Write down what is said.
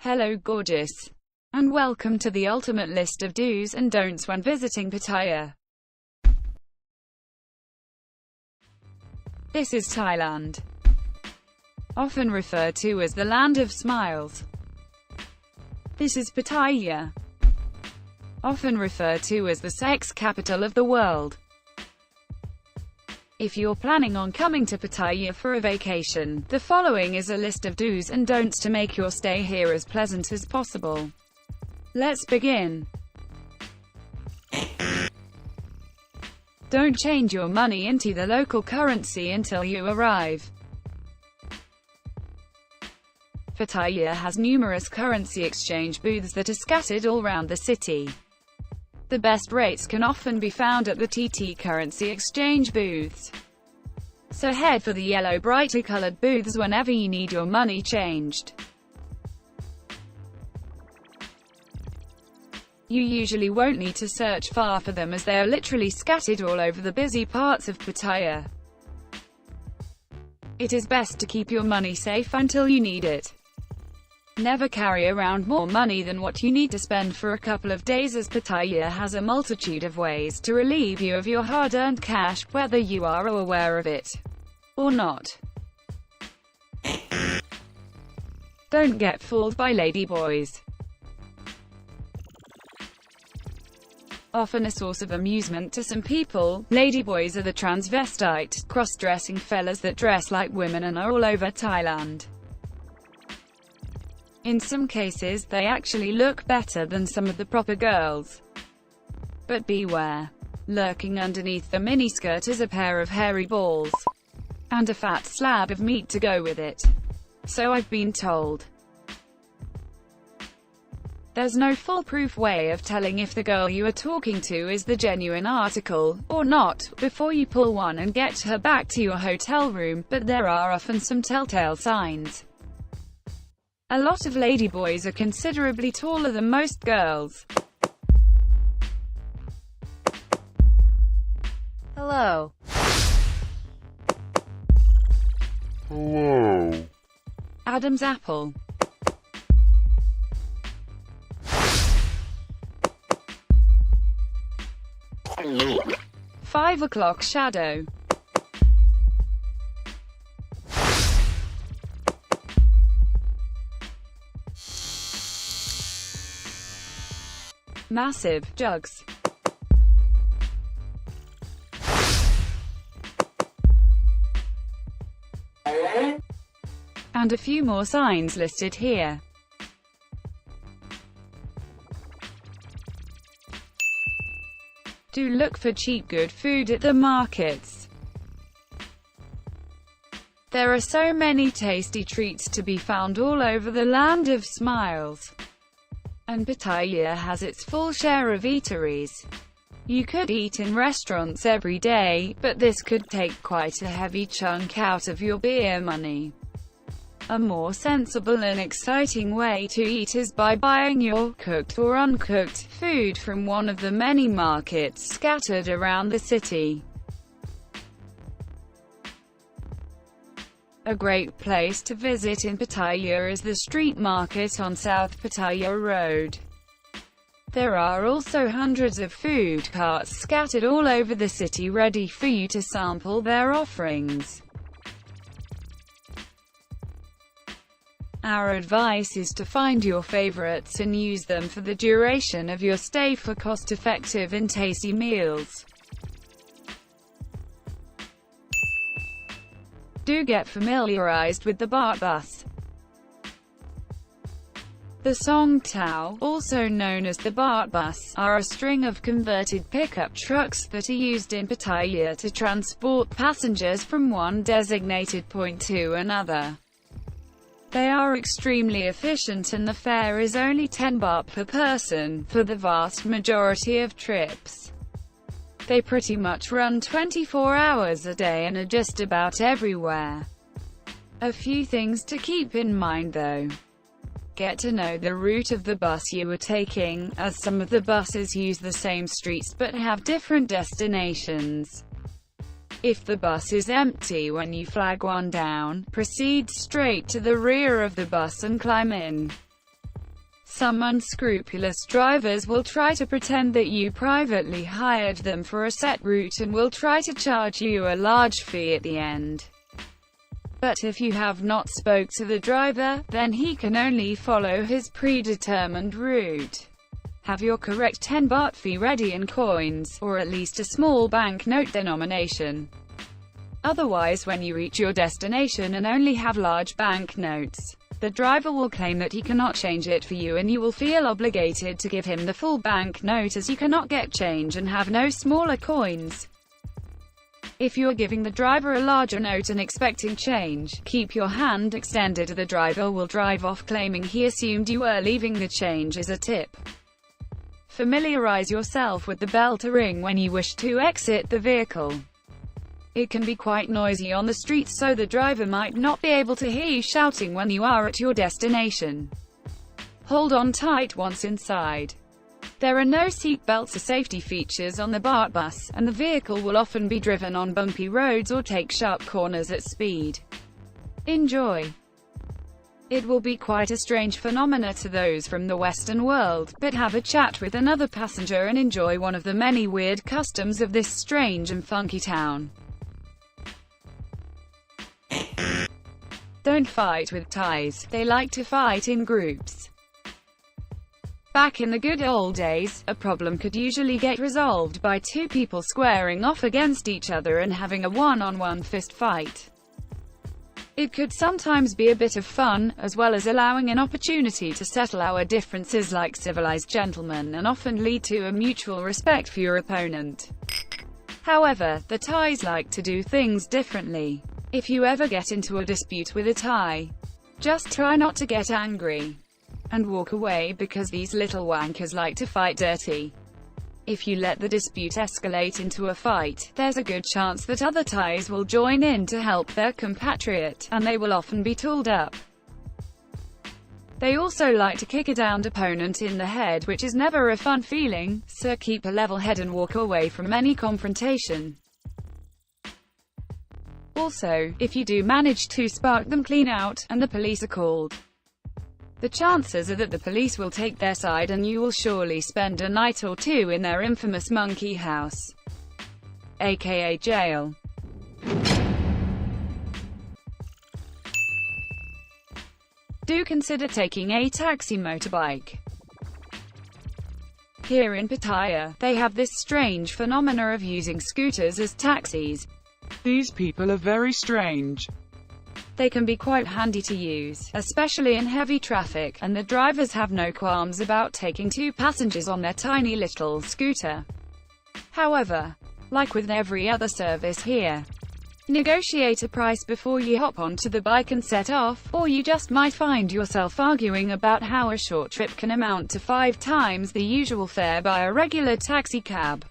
Hello gorgeous, and welcome to the ultimate list of do's and don'ts when visiting Pattaya. This is Thailand, often referred to as the land of smiles. This is Pattaya, often referred to as the sex capital of the world. If you're planning on coming to Pattaya for a vacation, the following is a list of do's and don'ts to make your stay here as pleasant as possible. Let's begin. Don't change your money into the local currency until you arrive. Pattaya has numerous currency exchange booths that are scattered all around the city. The best rates can often be found at the TT currency exchange booths. So head for the yellow brightly colored booths whenever you need your money changed. You usually won't need to search far for them as they are literally scattered all over the busy parts of Pattaya. It is best to keep your money safe until you need it. Never carry around more money than what you need to spend for a couple of days, as Pattaya has a multitude of ways to relieve you of your hard-earned cash, whether you are aware of it or not. Don't get fooled by ladyboys. Often a source of amusement to some people, ladyboys are the transvestite, cross-dressing fellas that dress like women and are all over Thailand. In some cases, they actually look better than some of the proper girls. But beware. Lurking underneath the miniskirt is a pair of hairy balls. And a fat slab of meat to go with it. So I've been told. There's no foolproof way of telling if the girl you are talking to is the genuine article, or not, before you pull one and get her back to your hotel room, but there are often some telltale signs. A lot of ladyboys are considerably taller than most girls. Hello. Hello. Adam's apple. Hello. 5 o'clock shadow. Massive jugs. And a few more signs listed here. Do look for cheap good food at the markets. There are so many tasty treats to be found all over the land of smiles. And Pattaya has its full share of eateries. You could eat in restaurants every day, but this could take quite a heavy chunk out of your beer money. A more sensible and exciting way to eat is by buying your cooked or uncooked food from one of the many markets scattered around the city. A great place to visit in Pattaya is the street market on South Pattaya Road. There are also hundreds of food carts scattered all over the city ready for you to sample their offerings. Our advice is to find your favorites and use them for the duration of your stay for cost-effective and tasty meals. Do get familiarized with the BART bus. The Song Tao, also known as the BART bus, are a string of converted pickup trucks that are used in Pattaya to transport passengers from one designated point to another. They are extremely efficient and the fare is only 10 baht per person, for the vast majority of trips. They pretty much run 24 hours a day and are just about everywhere. A few things to keep in mind though. Get to know the route of the bus you are taking, as some of the buses use the same streets but have different destinations. If the bus is empty when you flag one down, proceed straight to the rear of the bus and climb in. Some unscrupulous drivers will try to pretend that you privately hired them for a set route and will try to charge you a large fee at the end. But if you have not spoke to the driver, then he can only follow his predetermined route. Have your correct 10 baht fee ready in coins, or at least a small banknote denomination. Otherwise, when you reach your destination and only have large banknotes, the driver will claim that he cannot change it for you and you will feel obligated to give him the full banknote as you cannot get change and have no smaller coins. If you are giving the driver a larger note and expecting change, keep your hand extended. The driver will drive off claiming he assumed you were leaving the change as a tip. Familiarize yourself with the bell to ring when you wish to exit the vehicle. It can be quite noisy on the streets, so the driver might not be able to hear you shouting when you are at your destination. Hold on tight once inside. There are no seat belts or safety features on the BART bus, and the vehicle will often be driven on bumpy roads or take sharp corners at speed. Enjoy. It will be quite a strange phenomena to those from the Western world, but have a chat with another passenger and enjoy one of the many weird customs of this strange and funky town. Don't fight with Thais. They like to fight in groups. Back in the good old days, a problem could usually get resolved by two people squaring off against each other and having a one-on-one fist fight. It could sometimes be a bit of fun, as well as allowing an opportunity to settle our differences like civilized gentlemen, and often lead to a mutual respect for your opponent. However, the Thais like to do things differently. If you ever get into a dispute with a Thai, just try not to get angry and walk away, because these little wankers like to fight dirty. If you let the dispute escalate into a fight, there's a good chance that other Thais will join in to help their compatriot, and they will often be tooled up. They also like to kick a downed opponent in the head, which is never a fun feeling, so keep a level head and walk away from any confrontation. Also, if you do manage to spark them clean out, and the police are called, the chances are that the police will take their side and you will surely spend a night or two in their infamous monkey house, aka jail. Do consider taking a taxi motorbike. Here in Pattaya, they have this strange phenomena of using scooters as taxis. These people are very strange. They can be quite handy to use, especially in heavy traffic, and the drivers have no qualms about taking two passengers on their tiny little scooter. However, like with every other service here, negotiate a price before you hop onto the bike and set off, or you just might find yourself arguing about how a short trip can amount to 5 times the usual fare by a regular taxi cab.